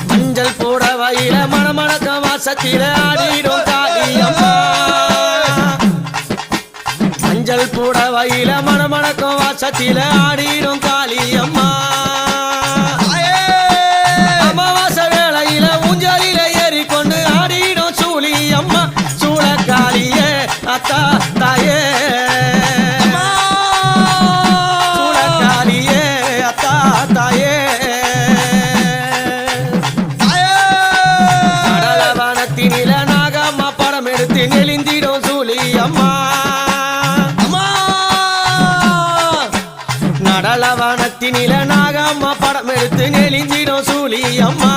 மஞ்சள் புடவையில மணமணக்க வாசத்தில ஆடிடும் காளியம்மா மஞ்சள் புடவையில மணமணக்க வாசத்தில ஆடிடும் காளியம்மா அமாவாசை வேளையில ஊஞ்சலில ஏறிக்கொண்டு ஆடிடும் சூழியம்மா சூழக்காளியே அத்தா தாயே சூழக்காளியே அத்தா தாயே கடலவனத்தினில நாகம்மா படம் எடுத்து நெளிந்திடும் சூழியம்மா நடலவனத்தினில நாகம்மா படம் எடுத்து நெளிந்திடும் சூழியம்மா